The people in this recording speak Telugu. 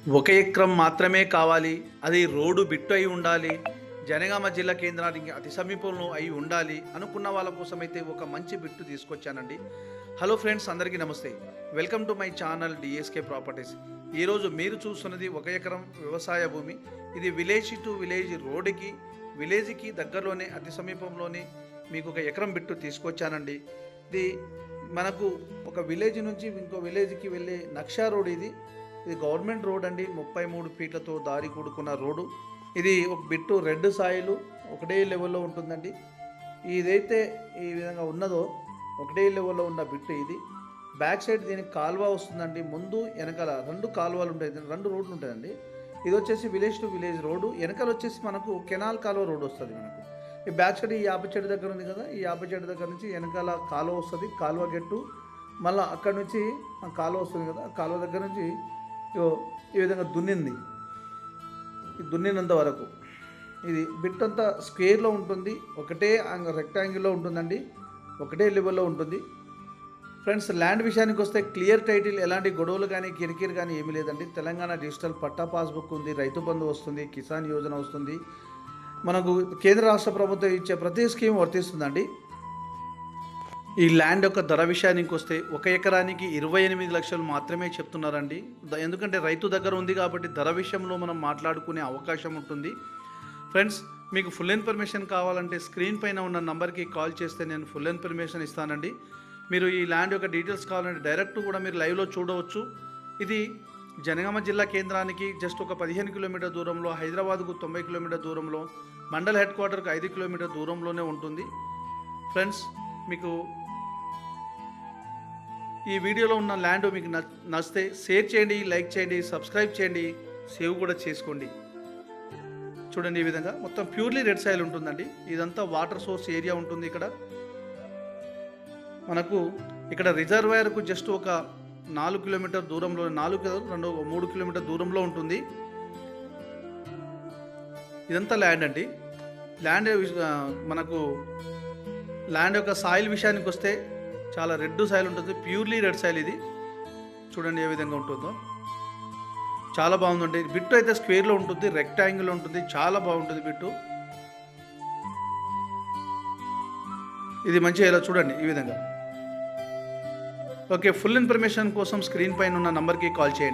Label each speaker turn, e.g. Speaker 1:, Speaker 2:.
Speaker 1: ఒక ఎకరం మాత్రమే కావాలి. అది రోడ్డు బిట్టు అయి ఉండాలి. జనగామ జిల్లా కేంద్రానికి అతి సమీపంలో అయి ఉండాలి అనుకున్న వాళ్ళ కోసమైతే ఒక మంచి బిట్టు తీసుకొచ్చానండి. హలో ఫ్రెండ్స్, అందరికీ నమస్తే. Welcome to my channel DSK properties. ఈరోజు మీరు చూస్తున్నది ఒక ఎకరం వ్యవసాయ భూమి. ఇది విలేజ్ టు విలేజ్ రోడ్డుకి, విలేజ్కి దగ్గరలోనే అతి సమీపంలోనే మీకు ఒక ఎకరం బిట్టు తీసుకొచ్చానండి. ఇది మనకు ఒక విలేజ్ నుంచి ఇంకో విలేజ్కి వెళ్ళే నక్షా రోడ్ ఇది. ఇది గవర్నమెంట్ రోడ్ అండి. 33 ఫీట్లతో దారి కూడుకున్న రోడ్డు. ఇది ఒక బిట్టు రెడ్ సాయిలు ఒకటే లెవెల్లో ఉంటుందండి. ఇదైతే ఈ విధంగా ఉన్నదో ఒకటే లెవెల్లో ఉన్న బిట్టు ఇది. బ్యాక్ సైడ్ దీనికి కాలువ వస్తుందండి. ముందు వెనకాల 2 కాలువలు ఉంటాయి, 2 రోడ్లు ఉంటాయండి. ఇది వచ్చేసి విలేజ్ టు విలేజ్ రోడ్డు. వెనకాల వచ్చేసి మనకు కెనాల్ కాలువ రోడ్ వస్తుంది. మనకు ఈ బ్యాక్ సైడ్ ఈ యాప చెట్టు దగ్గర ఉంది కదా, ఈ యాప చెట్టు దగ్గర నుంచి వెనకాల కాలువ వస్తుంది, కాలువ గెట్టు. మళ్ళీ అక్కడ నుంచి కాలువ వస్తుంది కదా, ఆ కాలువ దగ్గర నుంచి ఈ విధంగా దున్నింది. ఈ దున్నినంత వరకు ఇది బిట్ అంతా స్క్వేర్లో ఉంటుంది, ఒకటే రెక్టాంగిల్లో ఉంటుందండి, ఒకటే లెవెల్లో ఉంటుంది. ఫ్రెండ్స్, ల్యాండ్ విషయానికి వస్తే క్లియర్ టైటిల్, ఎలాంటి గొడవలు కానీ కిరికిరి కానీ ఏమీ లేదండి. తెలంగాణ డిజిటల్ పట్టా పాస్బుక్ ఉంది, రైతు బంధు వస్తుంది, కిసాన్ యోజన వస్తుంది. మనకు కేంద్ర రాష్ట్ర ప్రభుత్వం ఇచ్చే ప్రతి స్కీమ్ వర్తిస్తుందండి. ఈ ల్యాండ్ యొక్క ధర విషయానికి వస్తే ఒక ఎకరానికి 28 లక్షలు మాత్రమే చెప్తున్నారండి. ఎందుకంటే రైతు దగ్గర ఉంది కాబట్టి ధర విషయంలో మనం మాట్లాడుకునే అవకాశం ఉంటుంది. ఫ్రెండ్స్, మీకు ఫుల్ ఇన్ఫర్మేషన్ కావాలంటే స్క్రీన్ పైన ఉన్న నంబర్కి కాల్ చేస్తే నేను ఫుల్ ఇన్ఫర్మేషన్ ఇస్తానండి. మీరు ఈ ల్యాండ్ యొక్క డీటెయిల్స్ కావాలంటే డైరెక్ట్ కూడా మీరు లైవ్లో చూడవచ్చు. ఇది జనగామ జిల్లా కేంద్రానికి జస్ట్ ఒక 15 కిలోమీటర్ దూరంలో, హైదరాబాద్కు 90 కిలోమీటర్ దూరంలో, మండల్ హెడ్ క్వార్టర్కి 5 కిలోమీటర్ దూరంలోనే ఉంటుంది. ఫ్రెండ్స్, మీకు ఈ వీడియోలో ఉన్న ల్యాండ్ మీకు నచ్చితే షేర్ చేయండి, లైక్ చేయండి, సబ్స్క్రైబ్ చేయండి, సేవ్ కూడా చేసుకోండి. చూడండి, ఈ విధంగా మొత్తం ప్యూర్లీ రెడ్ సాయిల్ ఉంటుందండి. ఇదంతా వాటర్ సోర్స్ ఏరియా ఉంటుంది. మనకు ఇక్కడ రిజర్వాయర్కు జస్ట్ ఒక 4 కిలోమీటర్ దూరంలో, 3 కిలోమీటర్ దూరంలో ఉంటుంది. ఇదంతా ల్యాండ్ అండి. మనకు ల్యాండ్ యొక్క సాయిల్ విషయానికి వస్తే చాలా రెడ్ సాయిల్ ఉంటుంది, ప్యూర్లీ రెడ్ సాయిల్ ఇది. చూడండి ఏ విధంగా ఉంటుందో, చాలా బాగుందండి. బిట్టు అయితే స్క్వేర్లో ఉంటుంది, రెక్టాంగిల్లో ఉంటుంది, చాలా బాగుంటుంది బిట్టు. ఇది మంచిగా ఇలా చూడండి ఈ విధంగా. ఓకే, ఫుల్ ఇన్ఫర్మేషన్ కోసం స్క్రీన్ పైన ఉన్న నంబర్కి కాల్ చేయండి.